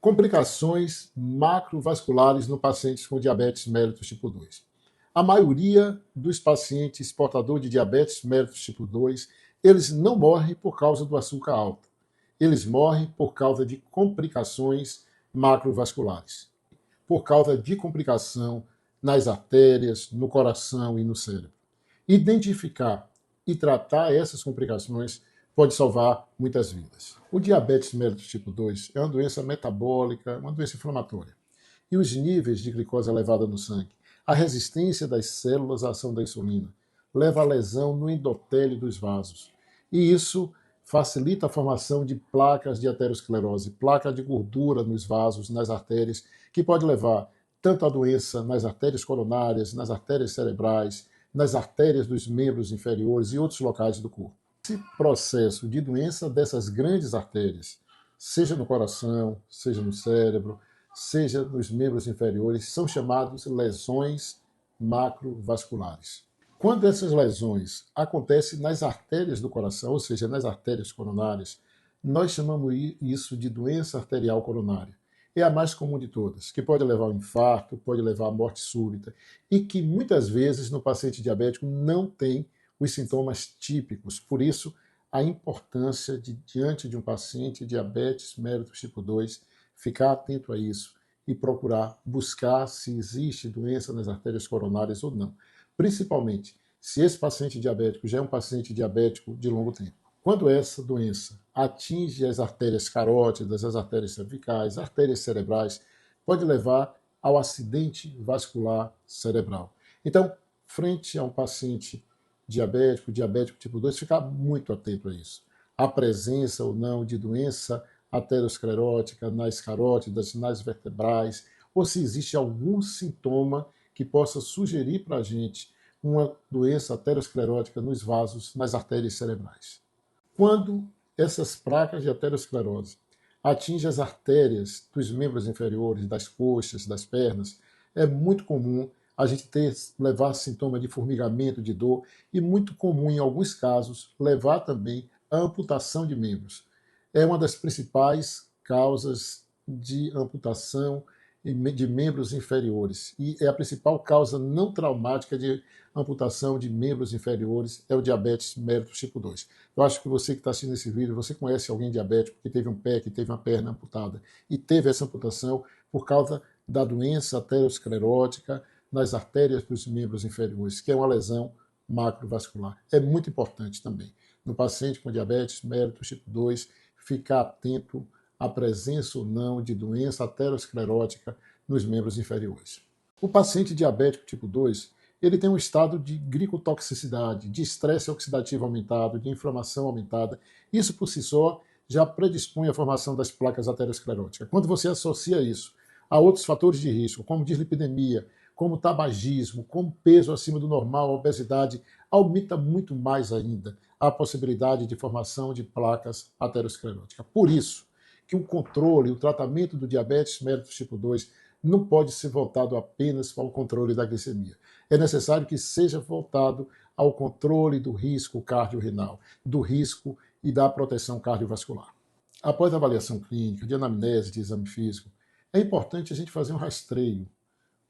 Complicações macrovasculares no pacientes com diabetes mellitus tipo 2. A maioria dos pacientes portadores de diabetes mellitus tipo 2, eles não morrem por causa do açúcar alto. Eles morrem por causa de complicações macrovasculares, por causa de complicação nas artérias, no coração e no cérebro. Identificar e tratar essas complicações pode salvar muitas vidas. O diabetes mellitus tipo 2 é uma doença metabólica, uma doença inflamatória. E os níveis de glicose elevada no sangue, a resistência das células à ação da insulina, leva à lesão no endotélio dos vasos. E isso facilita a formação de placas de aterosclerose, placa de gordura nos vasos, nas artérias, que pode levar tanto à doença nas artérias coronárias, nas artérias cerebrais, nas artérias dos membros inferiores e outros locais do corpo. Esse processo de doença dessas grandes artérias, seja no coração, seja no cérebro, seja nos membros inferiores, são chamados lesões macrovasculares. Quando essas lesões acontecem nas artérias do coração, ou seja, nas artérias coronárias, nós chamamos isso de doença arterial coronária. É a mais comum de todas, que pode levar ao infarto, pode levar à morte súbita, e que muitas vezes no paciente diabético não tem os sintomas típicos. Por isso, a importância de, diante de um paciente diabetes mellitus tipo 2, ficar atento a isso e procurar buscar se existe doença nas artérias coronárias ou não. Principalmente se esse paciente diabético já é um paciente diabético de longo tempo. Quando essa doença atinge as artérias carótidas, as artérias cervicais, artérias cerebrais, pode levar ao acidente vascular cerebral. Então, frente a um paciente diabético tipo 2, ficar muito atento a isso. A presença ou não de doença aterosclerótica nas carótidas, nas vertebrais, ou se existe algum sintoma que possa sugerir para a gente uma doença aterosclerótica nos vasos, nas artérias cerebrais. Quando essas placas de aterosclerose atingem as artérias dos membros inferiores, das coxas, das pernas, é muito comum a gente levar sintoma de formigamento, de dor, e muito comum, em alguns casos, levar também a amputação de membros. É uma das principais causas de amputação de membros inferiores. E é a principal causa não traumática de amputação de membros inferiores, é o diabetes mellitus tipo 2. Eu acho que você que está assistindo esse vídeo, você conhece alguém diabético que teve um pé, que teve uma perna amputada e teve essa amputação por causa da doença aterosclerótica nas artérias dos membros inferiores, que é uma lesão macrovascular. É muito importante também, no paciente com diabetes mellitus tipo 2, ficar atento à presença ou não de doença aterosclerótica nos membros inferiores. O paciente diabético tipo 2, ele tem um estado de glicotoxicidade, de estresse oxidativo aumentado, de inflamação aumentada. Isso por si só já predispõe à formação das placas ateroscleróticas. Quando você associa isso a outros fatores de risco, como dislipidemia, como tabagismo, como peso acima do normal, obesidade, aumenta muito mais ainda a possibilidade de formação de placas ateroscleróticas. Por isso que o controle, o tratamento do diabetes mellitus tipo 2 não pode ser voltado apenas para o controle da glicemia. É necessário que seja voltado ao controle do risco cardiorrenal, do risco e da proteção cardiovascular. Após a avaliação clínica, de anamnese, de exame físico, é importante a gente fazer um rastreio,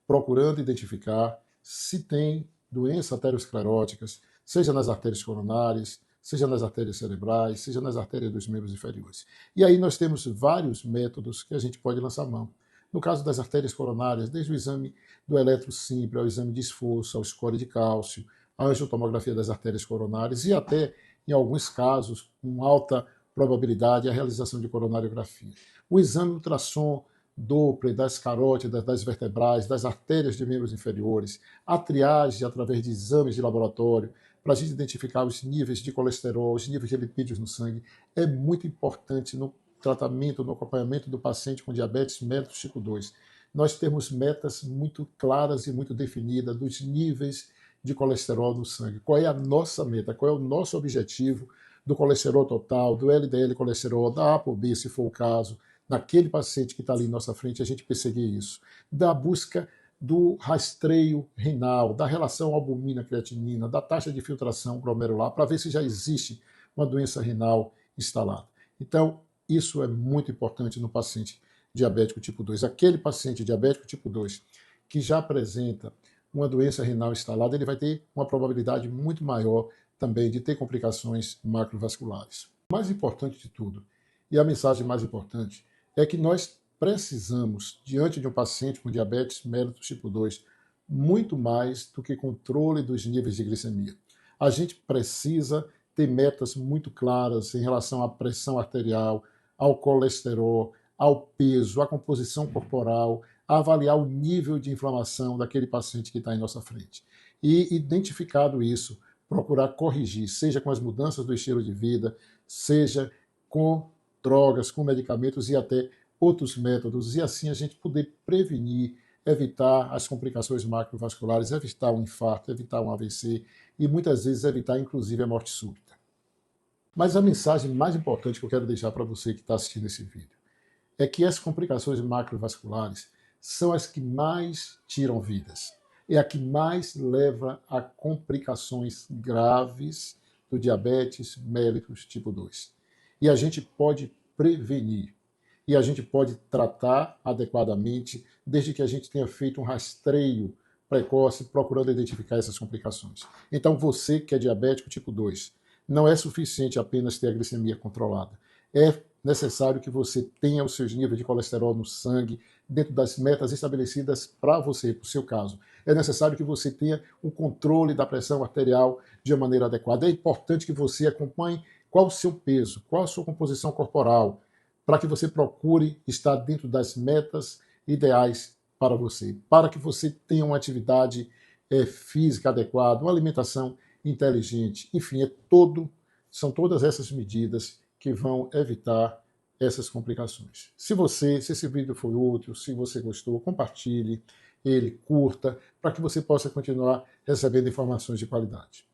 procurando identificar se tem doenças ateroscleróticas, seja nas artérias coronárias, seja nas artérias cerebrais, seja nas artérias dos membros inferiores. E aí nós temos vários métodos que a gente pode lançar mão. No caso das artérias coronárias, desde o exame do eletrosimples, ao exame de esforço, ao score de cálcio, a angiotomografia das artérias coronárias e até, em alguns casos, com alta probabilidade, a realização de coronariografia. O exame ultrassom Doppler, das carótidas, das vertebrais, das artérias de membros inferiores, a triagem através de exames de laboratório, para a gente identificar os níveis de colesterol, os níveis de lipídios no sangue, é muito importante no tratamento, no acompanhamento do paciente com diabetes mellitus tipo 2. Nós temos metas muito claras e muito definidas dos níveis de colesterol no sangue. Qual é a nossa meta? Qual é o nosso objetivo do colesterol total, do LDL colesterol, da ApoB, se for o caso, naquele paciente que está ali em nossa frente, a gente perseguir isso. Da busca do rastreio renal, da relação albumina-creatinina, da taxa de filtração glomerular, para ver se já existe uma doença renal instalada. Então, isso é muito importante no paciente diabético tipo 2. Aquele paciente diabético tipo 2 que já apresenta uma doença renal instalada, ele vai ter uma probabilidade muito maior também de ter complicações macrovasculares. O mais importante de tudo, e a mensagem mais importante, é que nós precisamos, diante de um paciente com diabetes mellitus tipo 2, muito mais do que controle dos níveis de glicemia. A gente precisa ter metas muito claras em relação à pressão arterial, ao colesterol, ao peso, à composição corporal, a avaliar o nível de inflamação daquele paciente que está em nossa frente. E, identificado isso, procurar corrigir, seja com as mudanças do estilo de vida, seja com drogas, com medicamentos e até outros métodos, e assim a gente poder prevenir, evitar as complicações macrovasculares, evitar um infarto, evitar um AVC e muitas vezes evitar inclusive a morte súbita. Mas a mensagem mais importante que eu quero deixar para você que está assistindo esse vídeo é que as complicações macrovasculares são as que mais tiram vidas. É a que mais leva a complicações graves do diabetes mellitus tipo 2. E a gente pode prevenir. E a gente pode tratar adequadamente, desde que a gente tenha feito um rastreio precoce, procurando identificar essas complicações. Então, você que é diabético tipo 2, não é suficiente apenas ter a glicemia controlada. É necessário que você tenha os seus níveis de colesterol no sangue dentro das metas estabelecidas para você, para o seu caso. É necessário que você tenha um controle da pressão arterial de uma maneira adequada. É importante que você acompanhe qual o seu peso, qual a sua composição corporal, para que você procure estar dentro das metas ideais para você, para que você tenha uma atividade física adequada, uma alimentação inteligente, enfim, são todas essas medidas que vão evitar essas complicações. Se esse vídeo foi útil, se você gostou, compartilhe ele, curta, para que você possa continuar recebendo informações de qualidade.